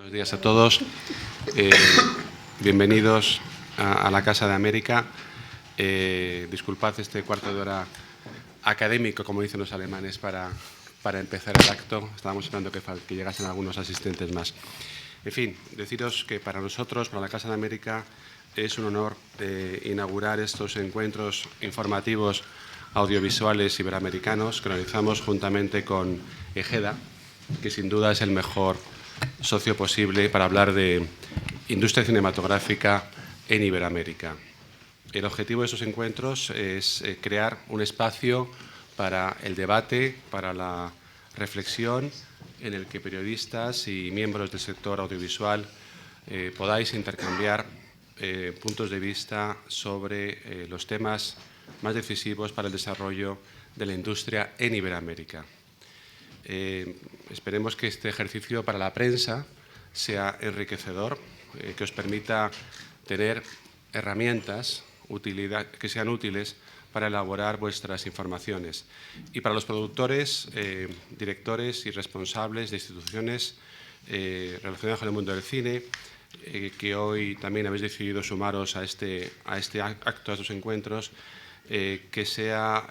Buenos días a todos. Bienvenidos a la Casa de América. Disculpad este cuarto de hora académico, como dicen los alemanes, para empezar el acto. Estábamos esperando que llegasen algunos asistentes más. En fin, deciros que para nosotros, para la Casa de América, es un honor inaugurar estos encuentros informativos audiovisuales iberoamericanos que organizamos juntamente con EGEDA, que sin duda es el mejor socio posible para hablar de industria cinematográfica en Iberoamérica. El objetivo de esos encuentros es crear un espacio para el debate, para la reflexión, en el que periodistas y miembros del sector audiovisual podáis intercambiar puntos de vista sobre los temas más decisivos para el desarrollo de la industria en Iberoamérica. Esperemos que este ejercicio para la prensa sea enriquecedor, que os permita tener herramientas que sean útiles para elaborar vuestras informaciones. Y para los productores, directores y responsables de instituciones relacionadas con el mundo del cine, que hoy también habéis decidido sumaros a este acto, a estos encuentros, que sea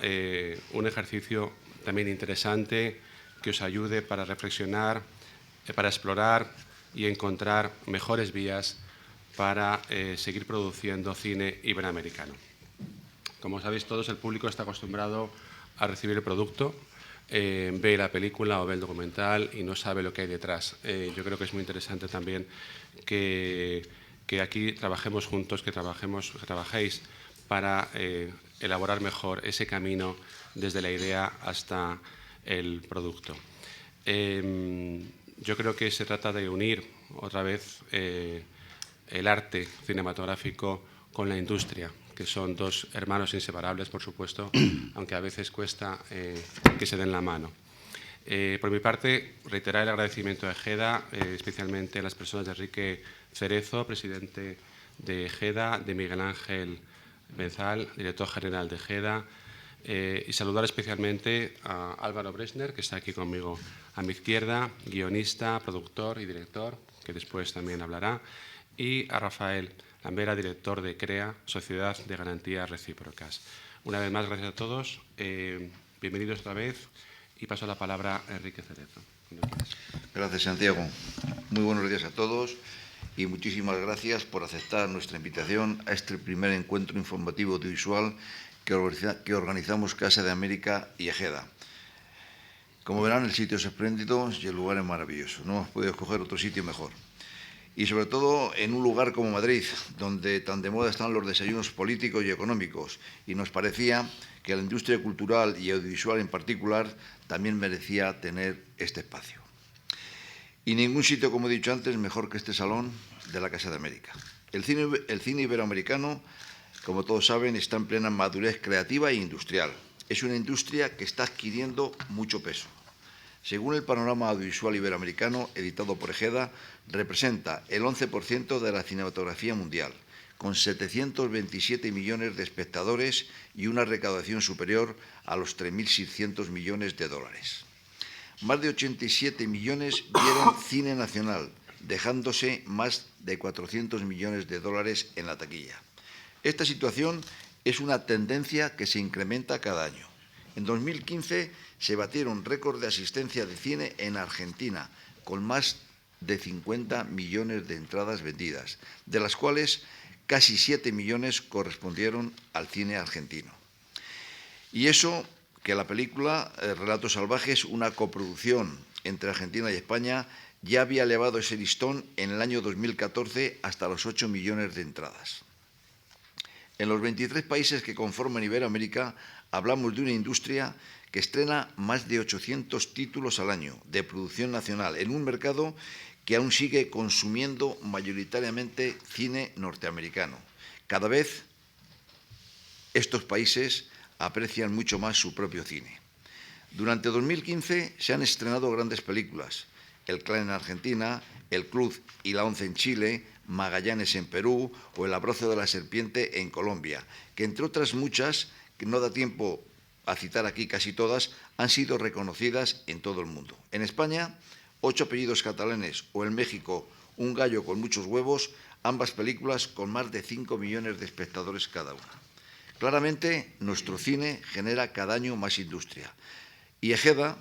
un ejercicio también interesante, que os ayude para reflexionar, para explorar y encontrar mejores vías para seguir produciendo cine iberoamericano. Como sabéis todos, el público está acostumbrado a recibir el producto, ve la película o ve el documental y no sabe lo que hay detrás. Yo creo que es muy interesante también que aquí trabajemos juntos, que trabajéis para elaborar mejor ese camino desde la idea hasta el producto. Yo creo que se trata de unir otra vez el arte cinematográfico con la industria, que son dos hermanos inseparables, por supuesto, aunque a veces cuesta que se den la mano. Por mi parte, reiterar el agradecimiento a EGEDA, especialmente a las personas de Enrique Cerezo, presidente de EGEDA, de Miguel Ángel Benzal, director general de EGEDA, y saludar especialmente a Álvaro Bresner, que está aquí conmigo a mi izquierda, guionista, productor y director, que después también hablará, y a Rafael Lambera, director de CREA, Sociedad de Garantías Recíprocas. Una vez más, gracias a todos. Bienvenidos otra vez y paso la palabra a Enrique Cerezo. Gracias, Santiago. Muy buenos días a todos y muchísimas gracias por aceptar nuestra invitación a este primer encuentro informativo audiovisual que organizamos Casa de América y EGEDA. Como verán, el sitio es espléndido y el lugar es maravilloso. No hemos podido escoger otro sitio mejor. Y sobre todo en un lugar como Madrid, donde tan de moda están los desayunos políticos y económicos, y nos parecía que la industria cultural y audiovisual en particular también merecía tener este espacio. Y ningún sitio, como he dicho antes, mejor que este salón de la Casa de América. El cine iberoamericano, como todos saben, está en plena madurez creativa e industrial. Es una industria que está adquiriendo mucho peso. Según el panorama audiovisual iberoamericano, editado por EGEDA, representa el 11% de la cinematografía mundial, con 727 millones de espectadores y una recaudación superior a los 3.600 millones de dólares. Más de 87 millones vieron cine nacional, dejándose más de 400 millones de dólares en la taquilla. Esta situación es una tendencia que se incrementa cada año. En 2015 se batieron récords de asistencia de cine en Argentina, con más de 50 millones de entradas vendidas, de las cuales casi 7 millones correspondieron al cine argentino. Y eso que la película Relatos Salvajes, una coproducción entre Argentina y España, ya había elevado ese listón en el año 2014 hasta los 8 millones de entradas. En los 23 países que conforman Iberoamérica hablamos de una industria que estrena más de 800 títulos al año de producción nacional en un mercado que aún sigue consumiendo mayoritariamente cine norteamericano. Cada vez estos países aprecian mucho más su propio cine. Durante 2015 se han estrenado grandes películas: El Clan en Argentina, El Club y la Once en Chile, Magallanes en Perú o El Abrazo de la Serpiente en Colombia, que entre otras muchas, que no da tiempo a citar aquí casi todas, han sido reconocidas en todo el mundo. En España, Ocho apellidos catalanes o en México Un gallo con muchos huevos, ambas películas con más de 5 millones de espectadores cada una. Claramente, nuestro cine genera cada año más industria y Ejeda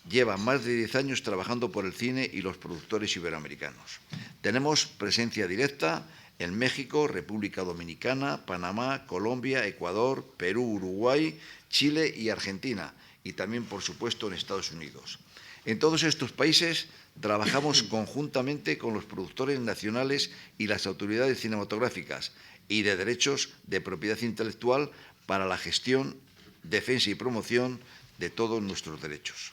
lleva más de 10 años trabajando por el cine y los productores iberoamericanos. Tenemos presencia directa en México, República Dominicana, Panamá, Colombia, Ecuador, Perú, Uruguay, Chile y Argentina, y también, por supuesto, en Estados Unidos. En todos estos países trabajamos conjuntamente con los productores nacionales y las autoridades cinematográficas y de derechos de propiedad intelectual para la gestión, defensa y promoción de todos nuestros derechos.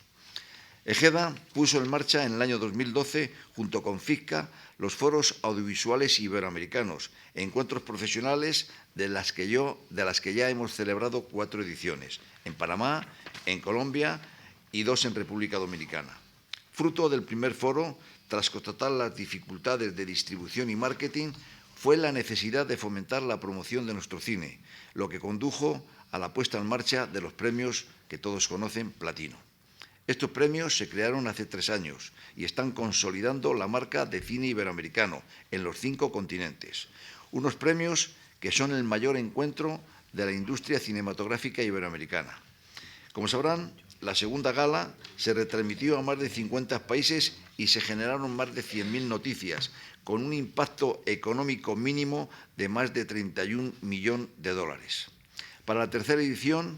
Ejeda puso en marcha en el año 2012, junto con FICCA, los foros audiovisuales iberoamericanos, encuentros profesionales de las que ya hemos celebrado 4 ediciones, en Panamá, en Colombia y 2 en República Dominicana. Fruto del primer foro, tras constatar las dificultades de distribución y marketing, fue la necesidad de fomentar la promoción de nuestro cine, lo que condujo a la puesta en marcha de los premios que todos conocen, Platino. Estos premios se crearon hace 3 años y están consolidando la marca de cine iberoamericano en los 5 continentes. Unos premios que son el mayor encuentro de la industria cinematográfica iberoamericana. Como sabrán, la segunda gala se retransmitió a más de 50 países y se generaron más de 100.000 noticias, con un impacto económico mínimo de más de 31 millones de dólares. Para la tercera edición,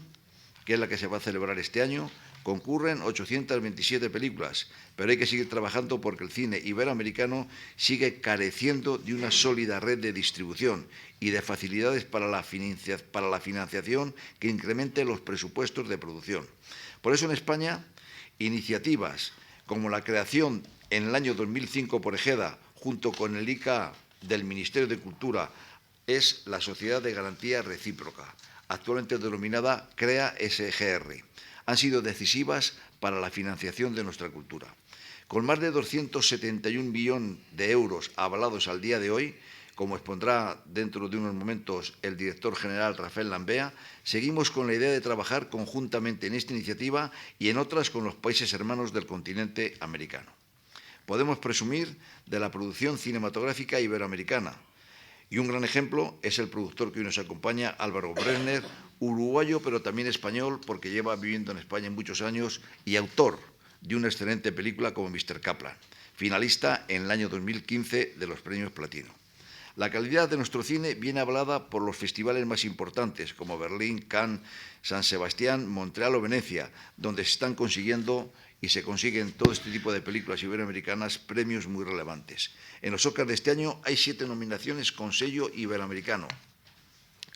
que es la que se va a celebrar este año, concurren 827 películas, pero hay que seguir trabajando porque el cine iberoamericano sigue careciendo de una sólida red de distribución y de facilidades para la financiación que incremente los presupuestos de producción. Por eso en España, iniciativas como la creación en el año 2005 por Ejeda, junto con el ICA del Ministerio de Cultura, es la Sociedad de Garantía Recíproca, actualmente denominada CREA-SGR. Han sido decisivas para la financiación de nuestra cultura. Con más de 271 millones de euros avalados al día de hoy, como expondrá dentro de unos momentos el director general Rafael Lambea, seguimos con la idea de trabajar conjuntamente en esta iniciativa y en otras con los países hermanos del continente americano. Podemos presumir de la producción cinematográfica iberoamericana, y un gran ejemplo es el productor que hoy nos acompaña, Álvaro Brenner, uruguayo pero también español porque lleva viviendo en España muchos años y autor de una excelente película como Mr. Kaplan, finalista en el año 2015 de los premios Platino. La calidad de nuestro cine viene avalada por los festivales más importantes como Berlín, Cannes, San Sebastián, Montreal o Venecia, donde se están consiguiendo y se consiguen todo este tipo de películas iberoamericanas premios muy relevantes. En los Oscars de este año hay 7 nominaciones con sello iberoamericano.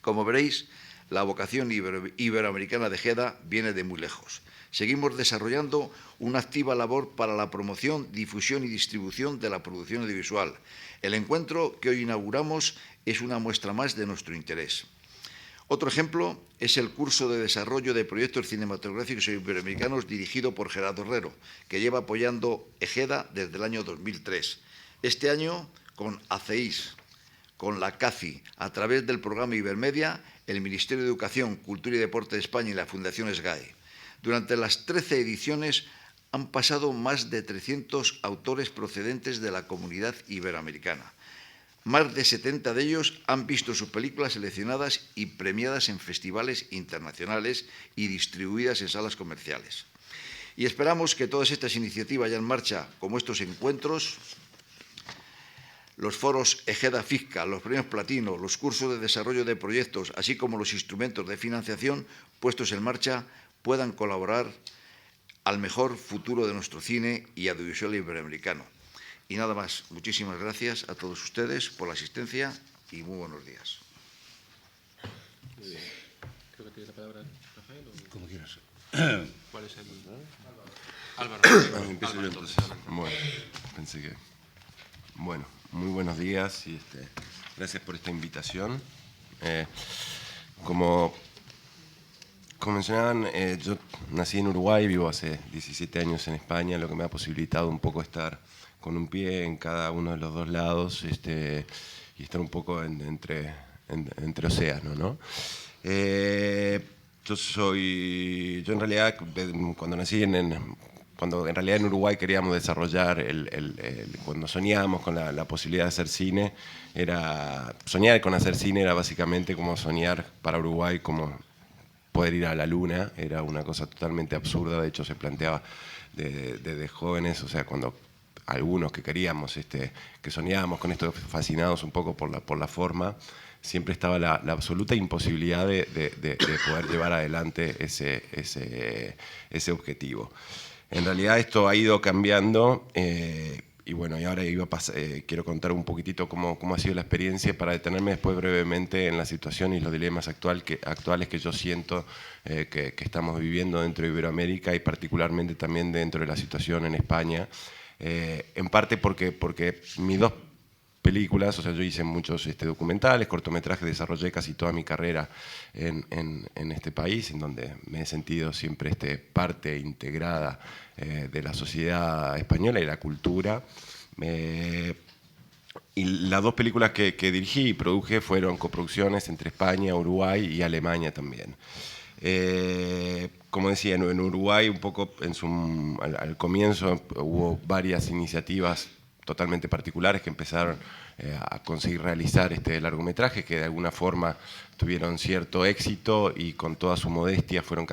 Como veréis, la vocación iberoamericana de Ejeda viene de muy lejos. Seguimos desarrollando una activa labor para la promoción, difusión y distribución de la producción audiovisual. El encuentro que hoy inauguramos es una muestra más de nuestro interés. Otro ejemplo es el curso de desarrollo de proyectos cinematográficos iberoamericanos dirigido por Gerardo Herrero, que lleva apoyando Ejeda desde el año 2003. Este año, con ACEIS, con la CACI, a través del programa Ibermedia, el Ministerio de Educación, Cultura y Deporte de España y la Fundación SGAE. Durante las 13 ediciones han pasado más de 300 autores procedentes de la comunidad iberoamericana. Más de 70 de ellos han visto sus películas seleccionadas y premiadas en festivales internacionales y distribuidas en salas comerciales. Y esperamos que todas estas iniciativas ya en marcha, como estos encuentros, los foros Ejeda-FICCA, los premios Platino, los cursos de desarrollo de proyectos, así como los instrumentos de financiación puestos en marcha, puedan colaborar al mejor futuro de nuestro cine y audiovisual iberoamericano. Y nada más, muchísimas gracias a todos ustedes por la asistencia y muy buenos días. Muy bien. Creo que tiene la palabra Rafael. Como quieras. ¿Cuál es el? Álvaro. Empiezo yo entonces. Bueno, pensé que... Bueno, muy buenos días y gracias por esta invitación. Como mencionaban, yo nací en Uruguay, vivo hace 17 años en España, lo que me ha posibilitado un poco estar con un pie en cada uno de los dos lados y estar un poco entre océanos, ¿no? Yo en realidad, cuando nací cuando en realidad en Uruguay queríamos desarrollar, cuando soñábamos con la posibilidad de hacer cine, soñar con hacer cine era básicamente como soñar para Uruguay como poder ir a la luna, era una cosa totalmente absurda, de hecho se planteaba desde jóvenes, o sea, cuando algunos que queríamos, que soñábamos con esto, fascinados un poco por la forma, siempre estaba la absoluta imposibilidad de poder llevar adelante ese objetivo. En realidad esto ha ido cambiando y bueno, y ahora quiero contar un poquitito cómo ha sido la experiencia para detenerme después brevemente en la situación y los dilemas actuales que yo siento que estamos viviendo dentro de Iberoamérica y particularmente también dentro de la situación en España. En parte porque mis dos películas, o sea, yo hice muchos documentales, cortometrajes, desarrollé casi toda mi carrera en este país, en donde me he sentido siempre parte integrada de la sociedad española y la cultura. Y las dos películas que dirigí y produje fueron coproducciones entre España, Uruguay y Alemania también. Como decía, en Uruguay un poco al comienzo hubo varias iniciativas totalmente particulares que empezaron a conseguir realizar este largometraje, que de alguna forma tuvieron cierto éxito y con toda su modestia fueron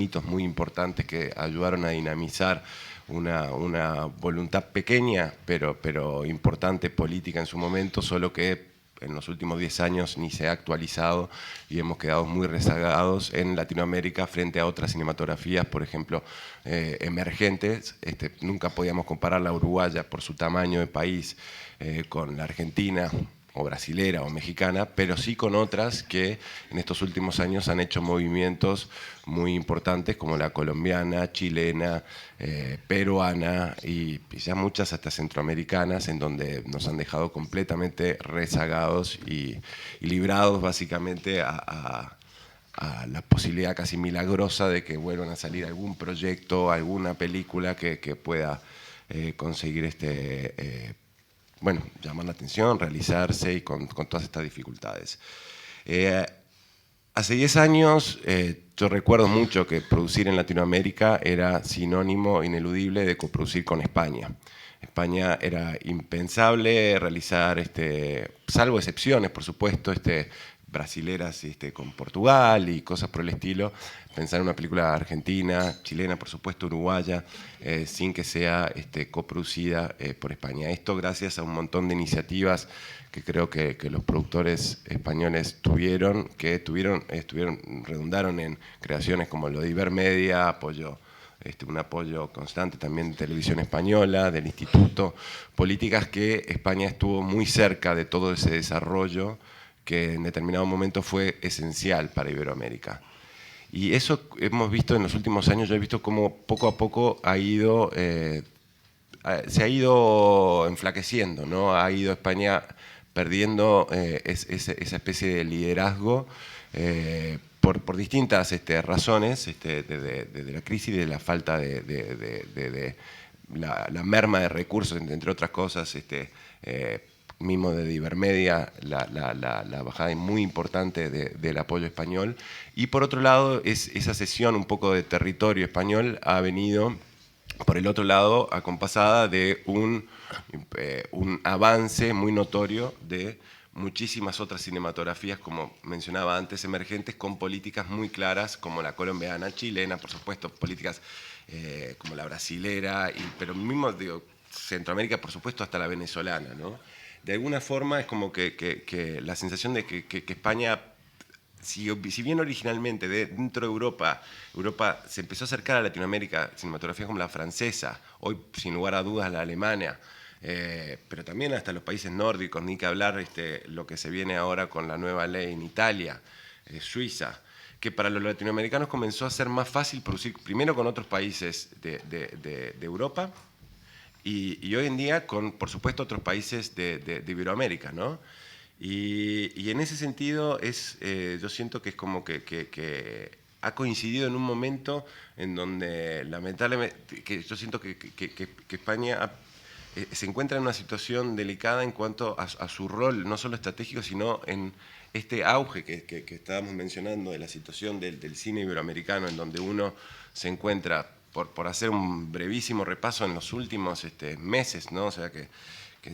hitos muy importantes que ayudaron a dinamizar una voluntad pequeña pero importante política en su momento, solo que en los últimos 10 años ni se ha actualizado y hemos quedado muy rezagados en Latinoamérica frente a otras cinematografías, por ejemplo, emergentes. Nunca podíamos comparar la uruguaya por su tamaño de país con la argentina o brasilera o mexicana, pero sí con otras que en estos últimos años han hecho movimientos muy importantes como la colombiana, chilena, peruana y ya muchas hasta centroamericanas, en donde nos han dejado completamente rezagados y librados básicamente a la posibilidad casi milagrosa de que vuelvan a salir algún proyecto, alguna película que pueda conseguir bueno, llamar la atención, realizarse y con todas estas dificultades. Hace 10 años yo recuerdo mucho que producir en Latinoamérica era sinónimo ineludible de coproducir con España. España era impensable realizar, salvo excepciones, por supuesto, brasileras con Portugal y cosas por el estilo, pensar en una película argentina, chilena, por supuesto, uruguaya, sin que sea coproducida por España. Esto gracias a un montón de iniciativas que creo que los productores españoles redundaron en creaciones como lo de Ibermedia, un apoyo constante también de Televisión Española, del Instituto, políticas que España estuvo muy cerca de todo ese desarrollo que en determinado momento fue esencial para Iberoamérica. Y eso hemos visto en los últimos años, yo he visto cómo poco a poco se ha ido enflaqueciendo, ¿no? Ha ido España perdiendo esa especie de liderazgo por distintas razones, de la crisis, de la falta de la merma de recursos, entre otras cosas, mismo de Ibermedia, la bajada muy importante del apoyo español. Y por otro lado, esa cesión un poco de territorio español ha venido, por el otro lado, acompasada de un avance muy notorio de muchísimas otras cinematografías, como mencionaba antes, emergentes, con políticas muy claras, como la colombiana, chilena, por supuesto, políticas como la brasilera, pero mismo, Centroamérica, por supuesto, hasta la venezolana, ¿no? De alguna forma es como que la sensación de que España, si bien originalmente dentro de Europa se empezó a acercar a Latinoamérica, cinematografías como la francesa, hoy sin lugar a dudas la alemana, pero también hasta los países nórdicos, ni que hablar lo que se viene ahora con la nueva ley en Italia, Suiza, que para los latinoamericanos comenzó a ser más fácil producir primero con otros países de Europa, y hoy en día con, por supuesto, otros países de Iberoamérica, ¿no? Y en ese sentido yo siento que es como que ha coincidido en un momento en donde lamentablemente, que yo siento que España se encuentra en una situación delicada en cuanto a su rol, no solo estratégico, sino en este auge que estábamos mencionando de la situación del cine iberoamericano, en donde uno se encuentra por hacer un brevísimo repaso en los últimos meses, ¿no? O sea, que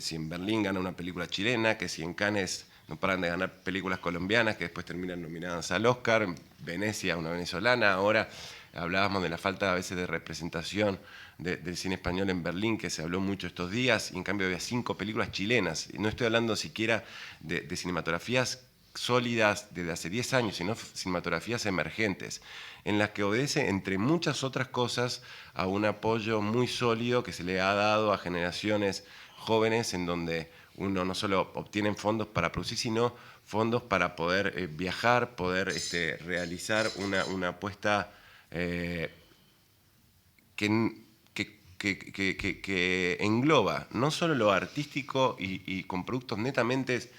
si en Berlín gana una película chilena, que si en Cannes no paran de ganar películas colombianas que después terminan nominadas al Oscar, en Venecia una venezolana, ahora hablábamos de la falta a veces de representación del cine español en Berlín, que se habló mucho estos días, y en cambio había 5 películas chilenas. Y no estoy hablando siquiera de cinematografías sólidas desde hace 10 años, sino cinematografías emergentes, en las que obedece, entre muchas otras cosas, a un apoyo muy sólido que se le ha dado a generaciones jóvenes, en donde uno no solo obtiene fondos para producir, sino fondos para poder viajar, poder realizar una apuesta que engloba no solo lo artístico y con productos netamente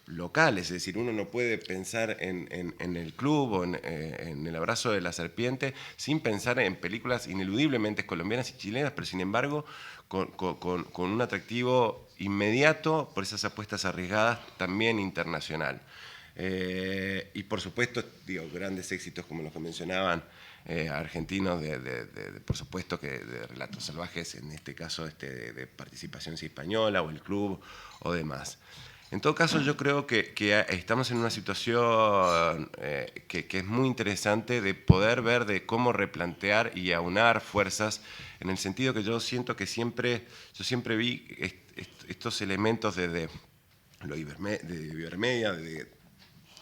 locales, es decir, uno no puede pensar en el club o en el abrazo de la serpiente sin pensar en películas ineludiblemente colombianas y chilenas, pero sin embargo con un atractivo inmediato por esas apuestas arriesgadas también internacional. Y por supuesto, digo, grandes éxitos como los que mencionaban, argentinos, por supuesto que de Relatos Salvajes, en este caso de Participación Española o el Club o demás. En todo caso, yo creo que estamos en una situación que es muy interesante de poder ver de cómo replantear y aunar fuerzas, en el sentido que yo siento que yo siempre vi estos elementos de Ibermedia, de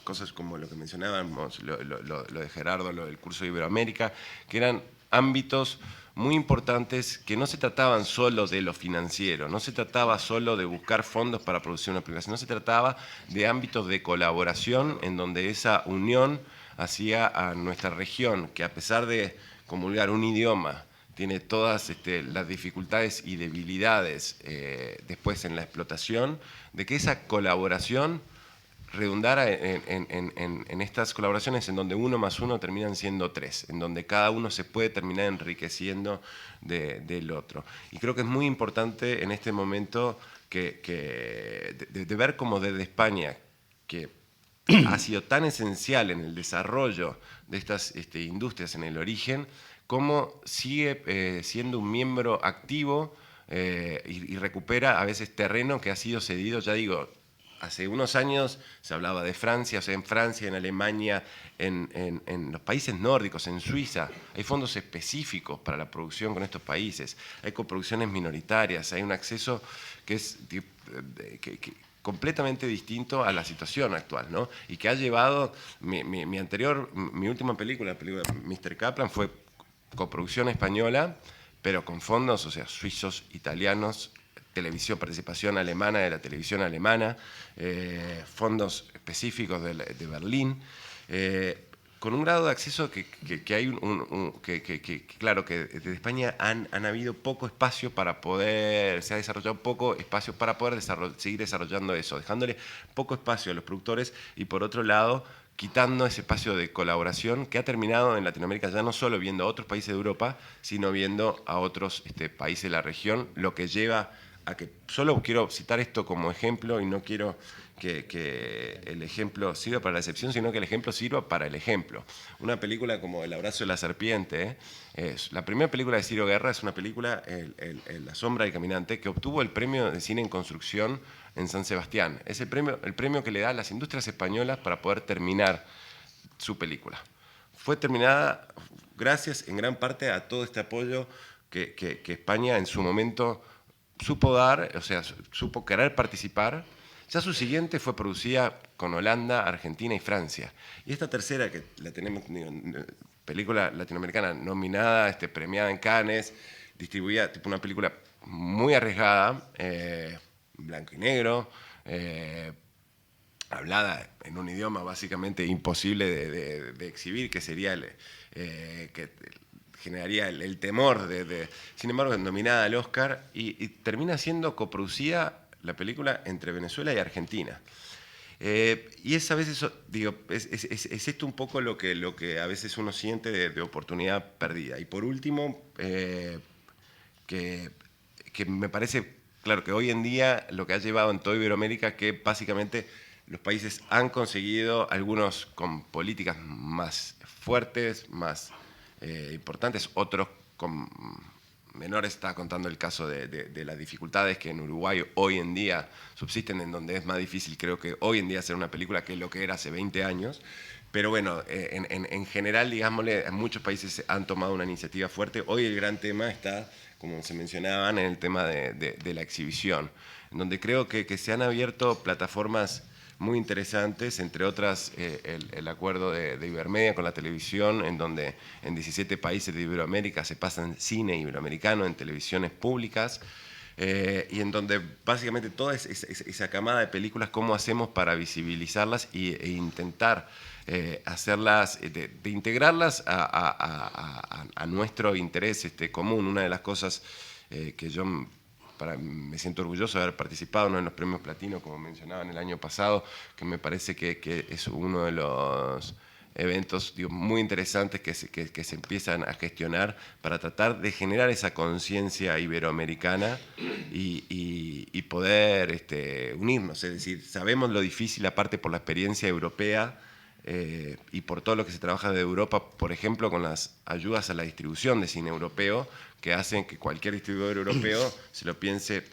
cosas como lo que mencionábamos, lo de Gerardo, lo del curso de Iberoamérica, que eran ámbitos muy importantes que no se trataban solo de lo financiero, no se trataba solo de buscar fondos para producir una película, sino se trataba de ámbitos de colaboración en donde esa unión hacía a nuestra región, que a pesar de comulgar un idioma, tiene todas las dificultades y debilidades después en la explotación, de que esa colaboración redundara en estas colaboraciones en donde 1 más 1 terminan siendo 3, en donde cada uno se puede terminar enriqueciendo del otro. Y creo que es muy importante en este momento de ver cómo desde España, que ha sido tan esencial en el desarrollo de estas industrias en el origen, cómo sigue siendo un miembro activo y recupera a veces terreno que ha sido cedido, ya digo, hace unos años se hablaba de Francia, o sea, en Francia, en Alemania, en los países nórdicos, en Suiza, hay fondos específicos para la producción con estos países, hay coproducciones minoritarias, hay un acceso que es completamente distinto a la situación actual, ¿no? Y que ha llevado, mi última película, la película Mr. Kaplan, fue coproducción española, pero con fondos, o sea, suizos, italianos, participación alemana de la televisión alemana, fondos específicos de Berlín, con un grado de acceso que hay claro, que desde España han habido poco espacio para poder, se ha desarrollado poco espacio para poder seguir desarrollando eso, dejándole poco espacio a los productores y por otro lado, quitando ese espacio de colaboración que ha terminado en Latinoamérica ya no solo viendo a otros países de Europa, sino viendo a otros países de la región, lo que lleva a que, solo quiero citar esto como ejemplo y no quiero que el ejemplo sirva para la excepción, sino que el ejemplo sirva para el ejemplo. Una película como El abrazo de la serpiente, la primera película de Ciro Guerra es una película, La sombra del caminante, que obtuvo el premio de cine en construcción en San Sebastián. Es el premio que le da a las industrias españolas para poder terminar su película. Fue terminada gracias en gran parte a todo este apoyo que España en su momento supo dar, o sea, supo querer participar. Ya su siguiente fue producida con Holanda, Argentina y Francia. Y esta tercera, que la tenemos, película latinoamericana nominada, premiada en Cannes, distribuida, tipo una película muy arriesgada, blanco y negro, hablada en un idioma básicamente imposible de exhibir, que sería que generaría el temor sin embargo, nominada al Oscar, y termina siendo coproducida la película entre Venezuela y Argentina. Y es a veces, digo, es esto un poco lo que a veces uno siente de oportunidad perdida. Y por último, que me parece, claro, que hoy en día lo que ha llevado en toda Iberoamérica, que básicamente los países han conseguido, algunos con políticas más fuertes, más importantes, otros con menores, estaba contando el caso de las dificultades que en Uruguay hoy en día subsisten, en donde es más difícil, creo que hoy en día, hacer una película que lo que era hace 20 años. Pero bueno, en general, digámosle, muchos países han tomado una iniciativa fuerte. Hoy el gran tema está, como se mencionaban, en el tema de la exhibición, en donde creo que se han abierto plataformas muy interesantes, entre otras el acuerdo de Ibermedia con la televisión, en donde en 17 países de Iberoamérica se pasan cine iberoamericano en televisiones públicas, y en donde básicamente toda esa camada de películas, cómo hacemos para visibilizarlas e intentar hacerlas, de integrarlas a nuestro interés común. Una de las cosas que yo me siento orgulloso de haber participado en los premios Platino, como mencionaban el año pasado, que me parece que es uno de los eventos, digo, muy interesantes que se empiezan a gestionar para tratar de generar esa conciencia iberoamericana y poder unirnos. Es decir, sabemos lo difícil, aparte por la experiencia europea, y por todo lo que se trabaja de Europa, por ejemplo, con las ayudas a la distribución de cine europeo, que hacen que cualquier distribuidor europeo se lo piense,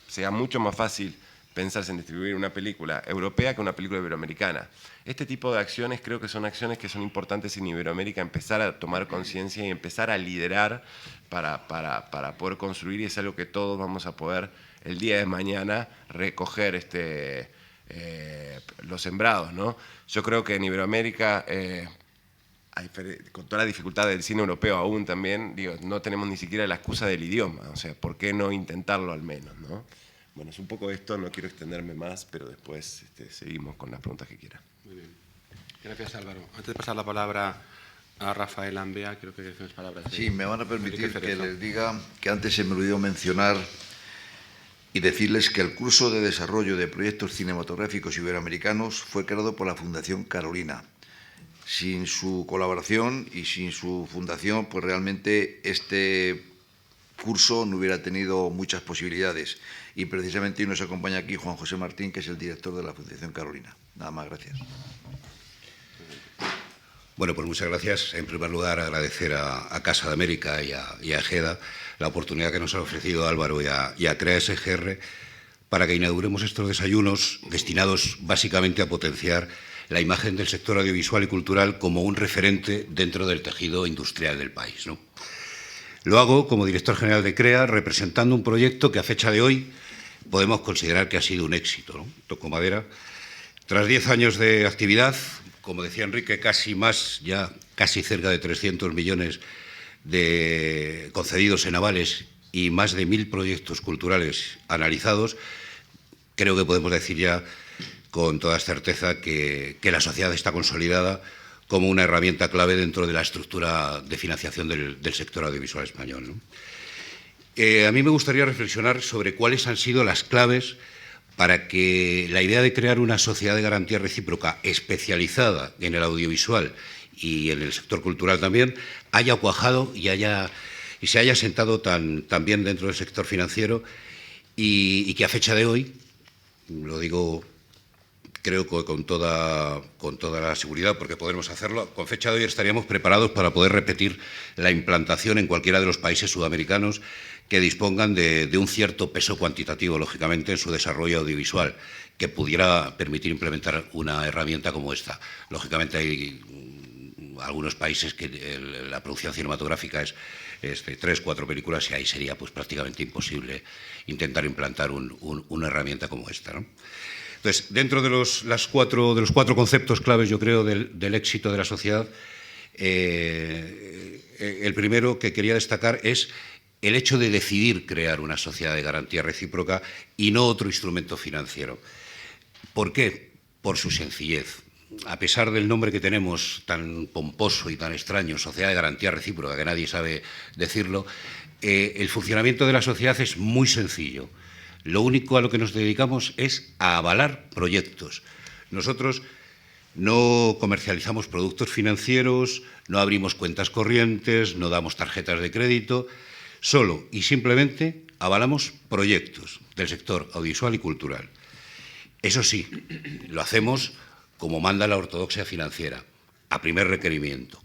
sea mucho más fácil pensarse en distribuir una película europea que una película iberoamericana. Este tipo de acciones creo que son acciones que son importantes en Iberoamérica, empezar a tomar conciencia y empezar a liderar para poder construir, y es algo que todos vamos a poder el día de mañana recoger los sembrados, ¿no? Yo creo que en Iberoamérica, con toda la dificultad del cine europeo aún también, digo, no tenemos ni siquiera la excusa del idioma, o sea, ¿por qué no intentarlo al menos, ¿no? Bueno, es un poco esto, no quiero extenderme más, pero después seguimos con las preguntas que quieran. Muy bien. Gracias, Álvaro. Antes de pasar la palabra a Rafael Ambea, creo que decir unas palabras. Sí, me van a permitir que les diga que antes se me olvidó mencionar y decirles que el curso de desarrollo de proyectos cinematográficos iberoamericanos fue creado por la Fundación Carolina. Sin su colaboración y sin su fundación, pues realmente este curso no hubiera tenido muchas posibilidades. Y precisamente hoy nos acompaña aquí Juan José Martín, que es el director de la Fundación Carolina. Nada más, gracias. Bueno, pues muchas gracias. En primer lugar, agradecer a Casa de América y a GEDA la oportunidad que nos ha ofrecido Álvaro y a CREA SGR para que inauguremos estos desayunos destinados básicamente a potenciar la imagen del sector audiovisual y cultural como un referente dentro del tejido industrial del país, ¿no? Lo hago como director general de CREA, representando un proyecto que a fecha de hoy podemos considerar que ha sido un éxito, ¿no? Toco madera. Tras 10 años de actividad, como decía Enrique, casi cerca de 300 millones concedidos en avales y más de 1000 proyectos culturales analizados, creo que podemos decir ya con toda certeza que la sociedad está consolidada como una herramienta clave dentro de la estructura de financiación del sector audiovisual español, ¿no? A mí me gustaría reflexionar sobre cuáles han sido las claves para que la idea de crear una sociedad de garantía recíproca especializada en el audiovisual y en el sector cultural también haya cuajado y se haya sentado tan bien dentro del sector financiero, y que a fecha de hoy, lo digo creo que con toda la seguridad, porque podremos hacerlo, con fecha de hoy estaríamos preparados para poder repetir la implantación en cualquiera de los países sudamericanos que dispongan de un cierto peso cuantitativo, lógicamente, en su desarrollo audiovisual, que pudiera permitir implementar una herramienta como esta. Lógicamente hay algunos países que la producción cinematográfica es de 3 o 4 películas, y ahí sería pues prácticamente imposible intentar implantar una herramienta como esta, ¿no? Entonces, dentro de los 4 conceptos claves, yo creo, del éxito de la sociedad, el primero que quería destacar es el hecho de decidir crear una sociedad de garantía recíproca y no otro instrumento financiero. ¿Por qué? Por su sencillez. A pesar del nombre que tenemos tan pomposo y tan extraño, Sociedad de Garantía Recíproca, que nadie sabe decirlo, el funcionamiento de la sociedad es muy sencillo. Lo único a lo que nos dedicamos es a avalar proyectos. Nosotros no comercializamos productos financieros, no abrimos cuentas corrientes, no damos tarjetas de crédito, solo y simplemente avalamos proyectos del sector audiovisual y cultural. Eso sí, lo hacemos como manda la ortodoxia financiera, a primer requerimiento.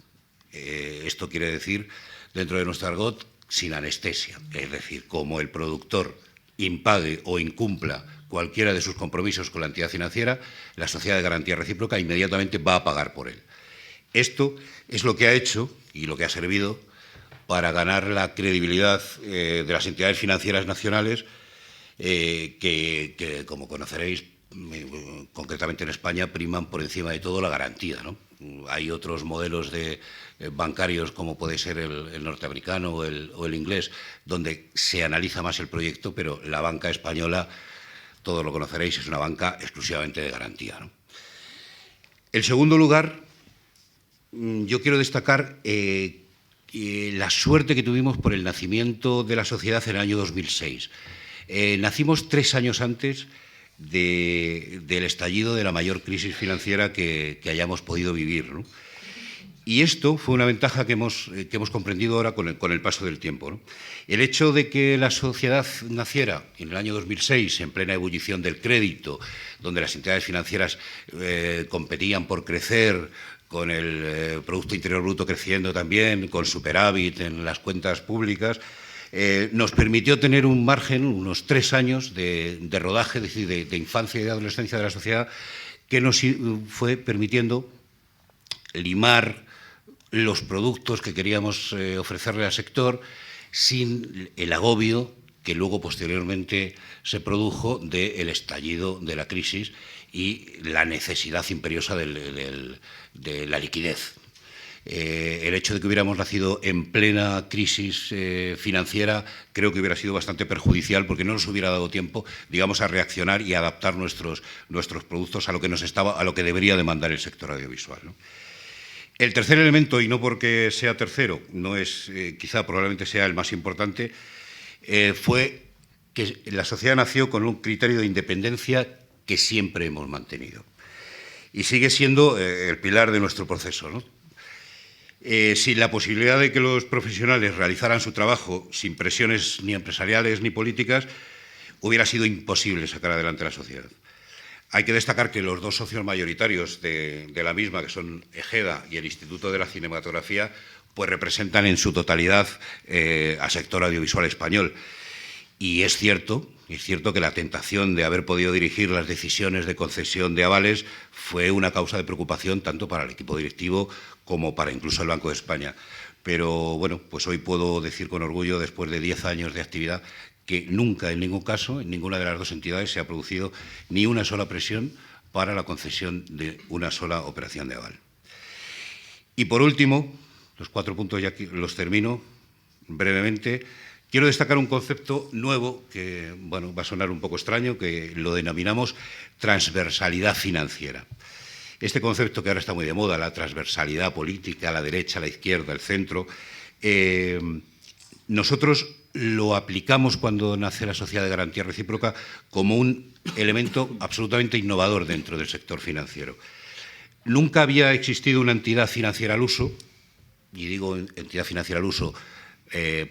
Esto quiere decir dentro de nuestro argot, sin anestesia. Es decir, como el productor impague o incumpla cualquiera de sus compromisos con la entidad financiera, la sociedad de garantía recíproca inmediatamente va a pagar por él. Esto es lo que ha hecho y lo que ha servido para ganar la credibilidad de las entidades financieras nacionales que, como conoceréis, concretamente en España, priman por encima de todo la garantía, ¿no? Hay otros modelos de bancarios, como puede ser el norteamericano o el inglés, donde se analiza más el proyecto, pero la banca española, todos lo conoceréis, es una banca exclusivamente de garantía, ¿no? En segundo lugar, yo quiero destacar la suerte que tuvimos por el nacimiento de la sociedad en el año 2006. Nacimos 3 años antes del estallido de la mayor crisis financiera que hayamos podido vivir, ¿no? Y esto fue una ventaja que hemos comprendido ahora con el paso del tiempo, ¿no? El hecho de que la sociedad naciera en el año 2006, en plena ebullición del crédito, donde las entidades financieras competían por crecer, con el Producto Interior Bruto creciendo también, con superávit en las cuentas públicas, nos permitió tener un margen, unos 3 años de rodaje, es decir, de infancia y de adolescencia de la sociedad, que nos fue permitiendo limar los productos que queríamos ofrecerle al sector sin el agobio que luego posteriormente se produjo del estallido de la crisis y la necesidad imperiosa de la liquidez. El hecho de que hubiéramos nacido en plena crisis financiera creo que hubiera sido bastante perjudicial porque no nos hubiera dado tiempo, digamos, a reaccionar y a adaptar nuestros productos a lo que debería demandar el sector audiovisual, ¿no? El tercer elemento, y no porque sea tercero, no es, quizá probablemente sea el más importante, fue que la sociedad nació con un criterio de independencia que siempre hemos mantenido y sigue siendo el pilar de nuestro proceso, ¿no? Sin la posibilidad de que los profesionales realizaran su trabajo sin presiones ni empresariales ni políticas, hubiera sido imposible sacar adelante la sociedad. Hay que destacar que los 2 socios mayoritarios de la misma, que son EGEDA y el Instituto de la Cinematografía, pues representan en su totalidad al sector audiovisual español. Y es cierto que la tentación de haber podido dirigir las decisiones de concesión de avales fue una causa de preocupación tanto para el equipo directivo como para incluso el Banco de España. Pero bueno, pues hoy puedo decir con orgullo, después de 10 años de actividad, que nunca, en ningún caso, en ninguna de las 2 entidades se ha producido ni una sola presión para la concesión de una sola operación de aval. Y por último, los 4 puntos ya los termino brevemente. Quiero destacar un concepto nuevo que, bueno, va a sonar un poco extraño, que lo denominamos transversalidad financiera. Este concepto que ahora está muy de moda, la transversalidad política, la derecha, la izquierda, el centro, nosotros lo aplicamos cuando nace la Sociedad de Garantía Recíproca como un elemento absolutamente innovador dentro del sector financiero. Nunca había existido una entidad financiera al uso, y digo entidad financiera al uso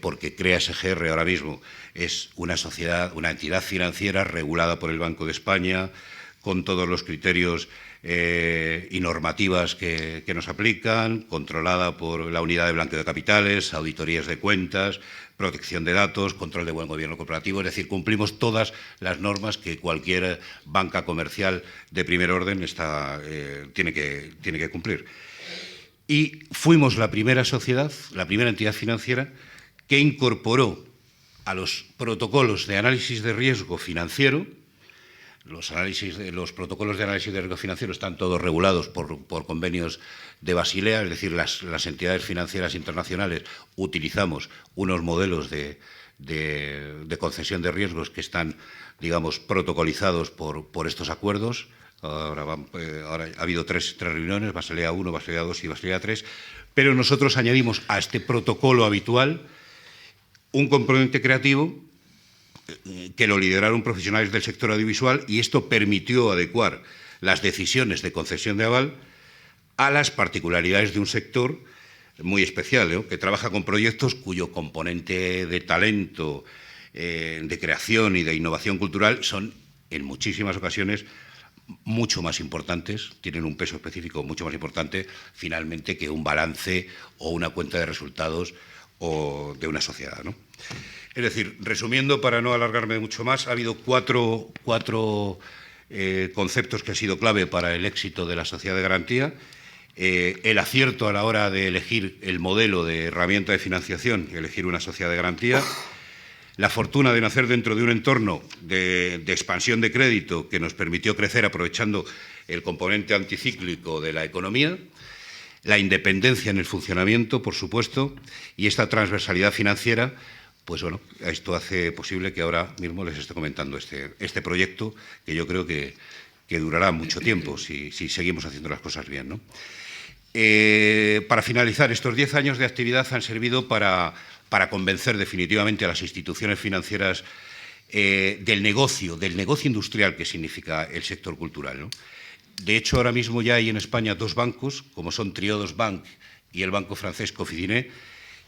porque CREA SGR ahora mismo es una entidad financiera regulada por el Banco de España, con todos los criterios y normativas que nos aplican, controlada por la Unidad de Blanqueo de Capitales, auditorías de cuentas, protección de datos, control de buen gobierno corporativo, es decir, cumplimos todas las normas que cualquier banca comercial de primer orden tiene que cumplir. Y fuimos la primera sociedad, la primera entidad financiera que incorporó a los protocolos de análisis de riesgo financiero. Los protocolos de análisis de riesgo financiero están todos regulados por convenios de Basilea, es decir, las entidades financieras internacionales utilizamos unos modelos de concesión de riesgos que están, digamos, protocolizados por estos acuerdos. Ahora ha habido tres reuniones, Basilea I, Basilea II y Basilea III, pero nosotros añadimos a este protocolo habitual un componente creativo que lo lideraron profesionales del sector audiovisual, y esto permitió adecuar las decisiones de concesión de aval a las particularidades de un sector muy especial, ¿no?, que trabaja con proyectos cuyo componente de talento, de creación y de innovación cultural son en muchísimas ocasiones mucho más importantes, tienen un peso específico mucho más importante finalmente que un balance o una cuenta de resultados o de una sociedad, ¿no? Es decir, resumiendo, para no alargarme mucho más, ha habido cuatro conceptos que han sido clave para el éxito de la sociedad de garantía. El acierto a la hora de elegir el modelo de herramienta de financiación y elegir una sociedad de garantía. La fortuna de nacer dentro de un entorno de expansión de crédito que nos permitió crecer aprovechando el componente anticíclico de la economía. La independencia en el funcionamiento, por supuesto, y esta transversalidad financiera. Pues bueno, esto hace posible que ahora mismo les esté comentando este proyecto, que yo creo que durará mucho tiempo si seguimos haciendo las cosas bien, ¿no? Para finalizar, estos 10 años de actividad han servido para convencer definitivamente a las instituciones financieras del negocio industrial que significa el sector cultural, ¿no? De hecho, ahora mismo ya hay en España 2 bancos, como son Triodos Bank y el banco francés Cofidis,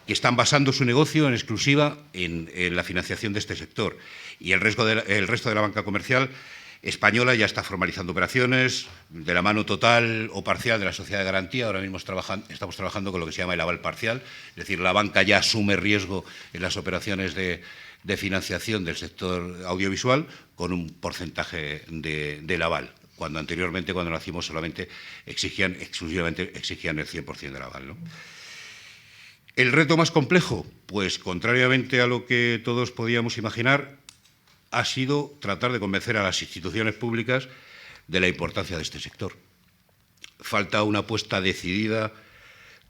que están basando su negocio en exclusiva en la financiación de este sector. Y el resto de la banca comercial española ya está formalizando operaciones de la mano total o parcial de la sociedad de garantía. Ahora mismo estamos trabajando con lo que se llama el aval parcial, es decir, la banca ya asume riesgo en las operaciones de financiación del sector audiovisual con un porcentaje del aval, cuando anteriormente, cuando nacimos, solamente exclusivamente exigían el 100% del aval, ¿no? ¿El reto más complejo? Pues, contrariamente a lo que todos podíamos imaginar, ha sido tratar de convencer a las instituciones públicas de la importancia de este sector. Falta una apuesta decidida,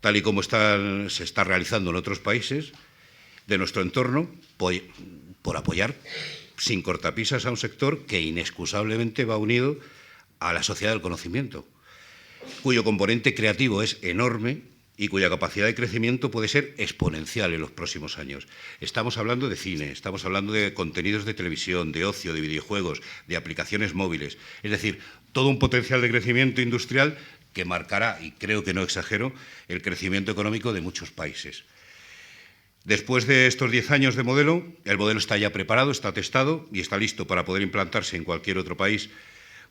tal y como se está realizando en otros países de nuestro entorno, por apoyar sin cortapisas a un sector que inexcusablemente va unido a la sociedad del conocimiento, cuyo componente creativo es enorme y cuya capacidad de crecimiento puede ser exponencial en los próximos años. Estamos hablando de cine, estamos hablando de contenidos de televisión, de ocio, de videojuegos, de aplicaciones móviles. Es decir, todo un potencial de crecimiento industrial que marcará, y creo que no exagero, el crecimiento económico de muchos países. Después de estos 10 años de modelo, el modelo está ya preparado, está testado y está listo para poder implantarse en cualquier otro país,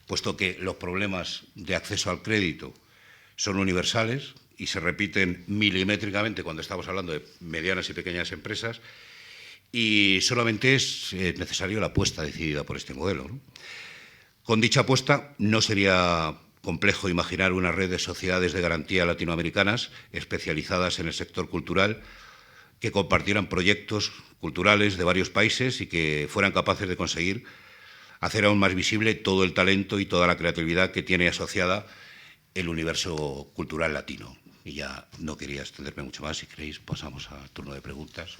puesto que los problemas de acceso al crédito son universales y se repiten milimétricamente cuando estamos hablando de medianas y pequeñas empresas, y solamente es necesario la apuesta decidida por este modelo, ¿no? Con dicha apuesta no sería complejo imaginar una red de sociedades de garantía latinoamericanas especializadas en el sector cultural que compartieran proyectos culturales de varios países y que fueran capaces de conseguir hacer aún más visible todo el talento y toda la creatividad que tiene asociada el universo cultural latino. Y ya no quería extenderme mucho más. Si queréis, pasamos al turno de preguntas.